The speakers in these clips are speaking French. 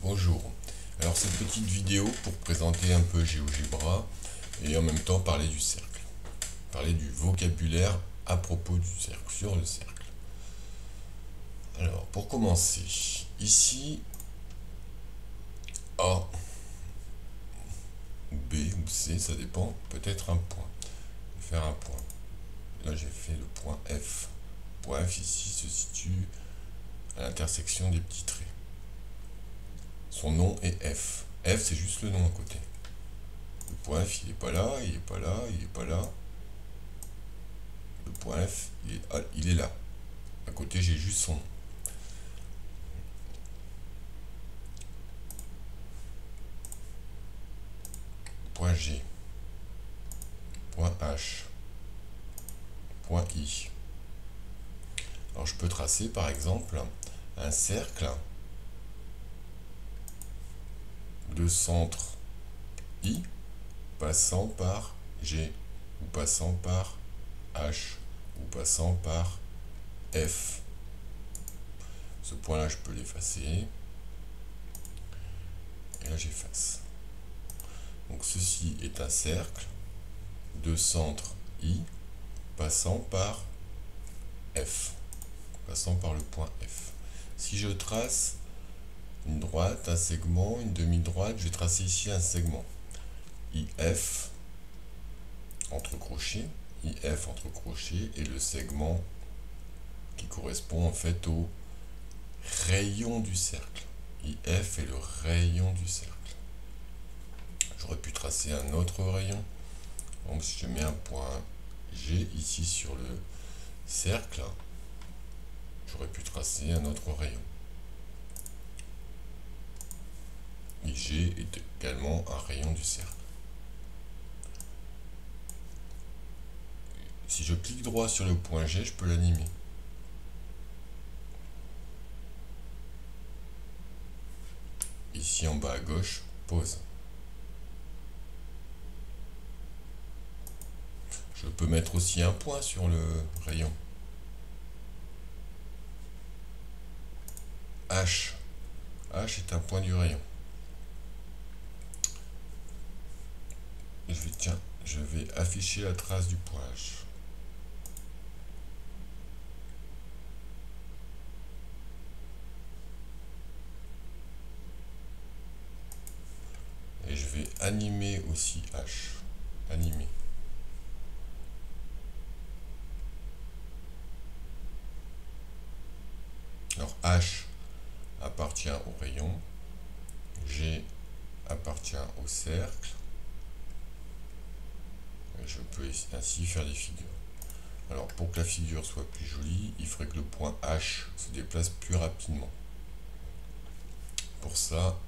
Bonjour. Alors cette petite vidéo pour présenter un peu GeoGebra et en même temps parler du cercle. Parler du vocabulaire à propos du cercle, sur le cercle. Alors pour commencer, ici A ou B ou C, ça dépend, peut-être un point. Je vais faire un point. Là j'ai fait le point F. Le point F ici se situe à l'intersection des petits traits. Son nom est F. F c'est juste le nom à côté. Le point F il n'est pas là, il n'est pas là, il n'est pas là. Le point F il est là. À côté j'ai juste son nom. Point G. Point H. Point I. Alors je peux tracer par exemple un cercle de centre I passant par G ou passant par H ou passant par F. Ce point là je peux l'effacer et là j'efface. Donc ceci est un cercle de centre I passant par F, passant par le point F. Si je trace une droite, un segment, une demi-droite, je vais tracer ici un segment IF entre crochets, IF entre crochets, et le segment qui correspond en fait au rayon du cercle. IF est le rayon du cercle. J'aurais pu tracer un autre rayon. Donc si je mets un point G ici sur le cercle, j'aurais pu tracer un autre rayon. IG est également un rayon du cercle. Si je clique droit sur le point G, je peux l'animer. Ici en bas à gauche, pause. Je peux mettre aussi un point sur le rayon. H. H est un point du rayon. Je vais afficher la trace du point H. Et je vais animer aussi H. Animer. Alors H appartient au rayon, G appartient au cercle, et je peux ainsi faire des figures. Alors pour que la figure soit plus jolie, il faudrait que le point H se déplace plus rapidement. Pour ça,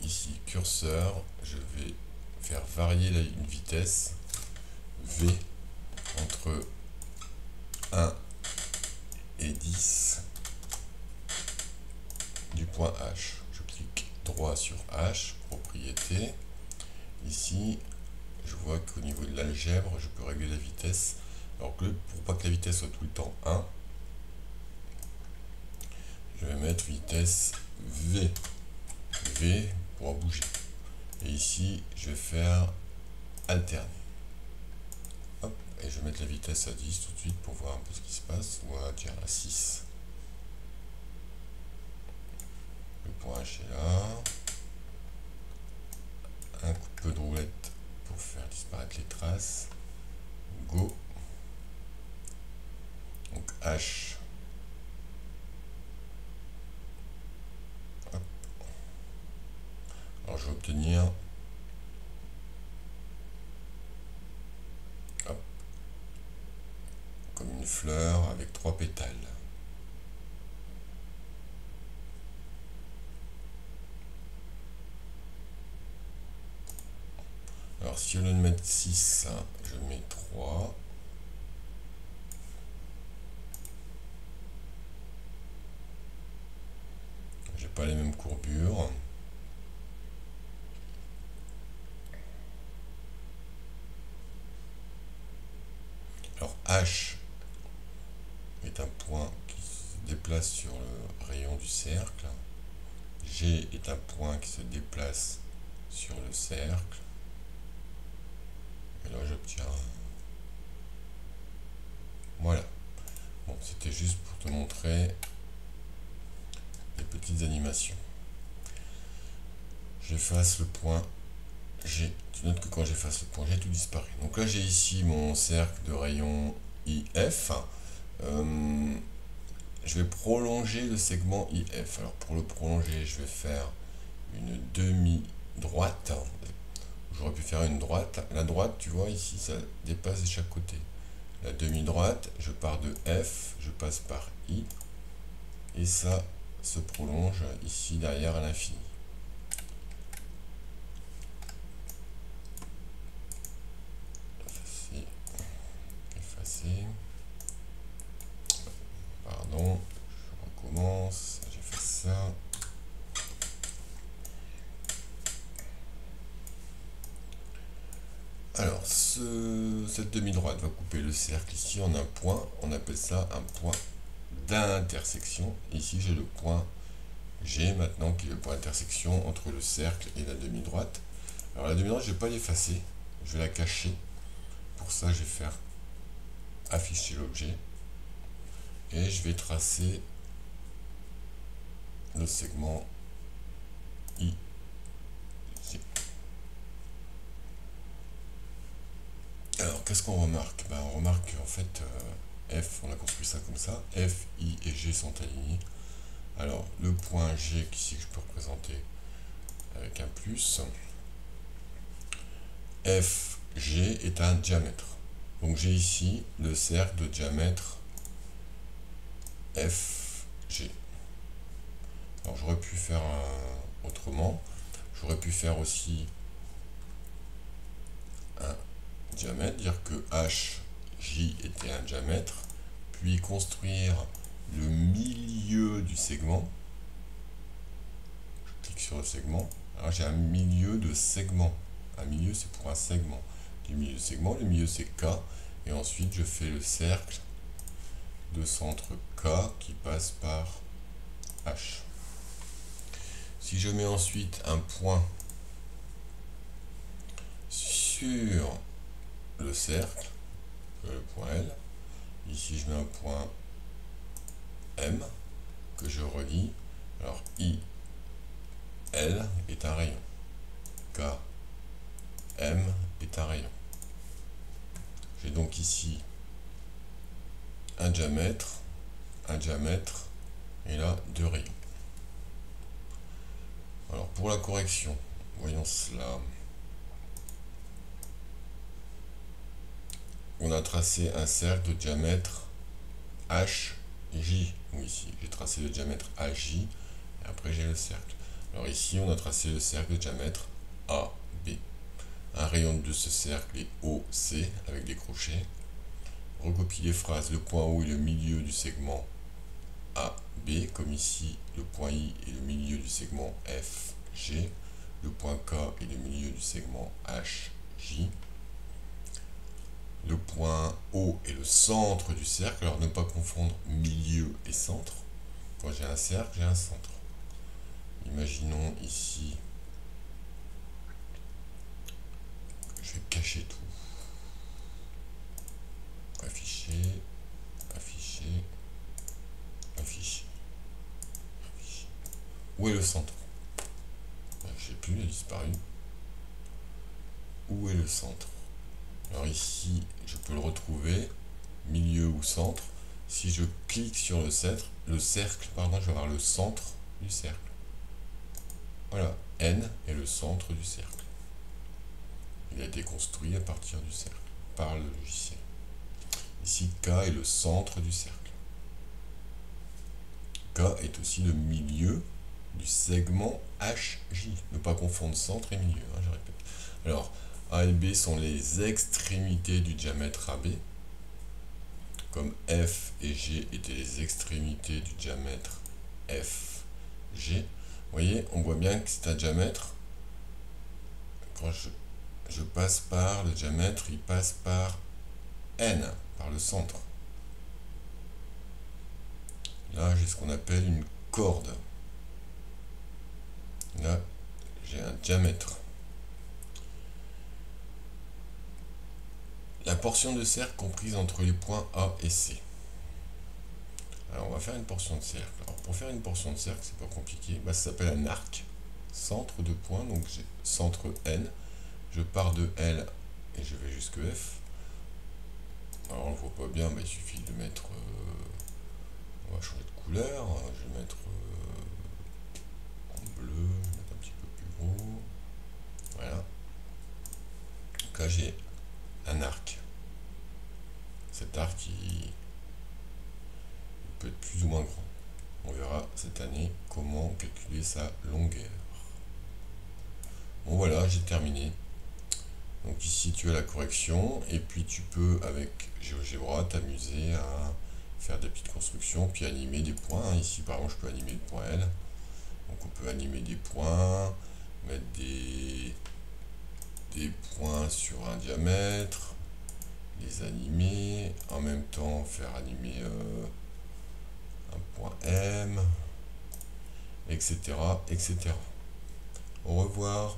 ici curseur, je vais faire varier une vitesse V entre 1 et 10 du point H. Je clique droit sur H, propriété. Ici, je vois qu'au niveau de l'algèbre, je peux régler la vitesse. Alors que pour pas que la vitesse soit tout le temps 1, je vais mettre vitesse V. V pour bouger. Et ici, je vais faire alterner. Hop, et je vais mettre la vitesse à 10 tout de suite pour voir un peu ce qui se passe. Ou à dire à 6. Le point H est là. Un coup de peu de roulette pour faire disparaître les traces. Go. Donc H. Hop. Alors je vais obtenir comme une fleur avec 3 pétales. Alors si au lieu de mettre 6, je mets 3. J'ai pas les mêmes courbures. Alors H est un point qui se déplace sur le rayon du cercle. G est un point qui se déplace sur le cercle. Et là, j'obtiens... Voilà. Bon, c'était juste pour te montrer des petites animations. J'efface le point G. Tu notes que quand j'efface le point G, tout disparaît. Donc là, j'ai ici mon cercle de rayon IF. Je vais prolonger le segment IF. Alors pour le prolonger, je vais faire une demi-droite. J'aurais pu faire une droite. La droite, tu vois, ici, ça dépasse de chaque côté. La demi-droite, je pars de F, je passe par I, et ça se prolonge ici derrière à l'infini. Effacer. Pardon, je recommence, j'ai fait ça. Alors, cette demi-droite va couper le cercle ici en un point, on appelle ça un point d'intersection. Ici, j'ai le point G maintenant, qui est le point d'intersection entre le cercle et la demi-droite. Alors, la demi-droite, je ne vais pas l'effacer, je vais la cacher. Pour ça, je vais faire afficher l'objet et je vais tracer le segment I. Alors, qu'est-ce qu'on remarque? On remarque qu'en fait, F, on a construit ça comme ça. F, I et G sont alignés. Alors, le point G, ici, que je peux représenter avec un plus. F, G est un diamètre. Donc, j'ai ici le cercle de diamètre F, G. Alors, j'aurais pu faire autrement. J'aurais pu faire aussi un diamètre, dire que HJ était un diamètre, puis construire le milieu du segment. Je clique sur le segment. Alors j'ai un milieu de segment. Un milieu, c'est pour un segment. Du milieu de segment, le milieu c'est K. Et ensuite, je fais le cercle de centre K qui passe par H. Si je mets ensuite un point sur le cercle, le point L, ici je mets un point M que je relie. Alors I, L est un rayon, K, M est un rayon. J'ai donc ici un diamètre, et là deux rayons. Alors pour la correction, voyons cela. On a tracé un cercle de diamètre HJ. Ou ici, j'ai tracé le diamètre AJ, et après j'ai le cercle. Alors ici, on a tracé le cercle de diamètre AB. Un rayon de ce cercle est OC avec des crochets. Recopie les phrases, le point O est le milieu du segment AB, comme ici, le point I est le milieu du segment FG, le point K est le milieu du segment HJ. Le point O est le centre du cercle. Alors ne pas confondre milieu et centre. Quand j'ai un cercle, j'ai un centre. Imaginons ici, je vais cacher tout. Afficher, afficher, afficher, afficher. Où est le centre? Je ne sais plus, il a disparu. Où est le centre? Alors ici, je peux le retrouver, milieu ou centre. Si je clique sur le cercle, je vais avoir le centre du cercle. Voilà, N est le centre du cercle. Il a été construit à partir du cercle, par le logiciel. Ici, K est le centre du cercle. K est aussi le milieu du segment HJ. Ne pas confondre centre et milieu, hein, je répète. Alors, A et B sont les extrémités du diamètre AB. Comme F et G étaient les extrémités du diamètre FG. Vous voyez, on voit bien que c'est un diamètre. Quand je passe par le diamètre, il passe par N, par le centre. Là, j'ai ce qu'on appelle une corde. diamètre. La portion de cercle comprise entre les points A et C. Alors on va faire une portion de cercle. Alors pour faire une portion de cercle, c'est pas compliqué. Ça s'appelle un arc. Centre de points, donc j'ai centre N. Je pars de L et je vais jusque F. Alors on ne voit pas bien, mais il suffit de mettre... on va changer de couleur. Je vais mettre en bleu, je vais mettre un petit peu plus gros. Voilà. Donc là j'ai un arc. Cet arc il peut être plus ou moins grand. On verra cette année comment calculer sa longueur. Bon voilà, j'ai terminé. Donc ici tu as la correction et puis tu peux avec GeoGebra t'amuser à faire des petites constructions puis animer des points. Ici par exemple je peux animer le point L. Donc on peut animer des points, mettre des points sur un diamètre, les animer, en même temps faire animer un point M, etc., etc. Au revoir.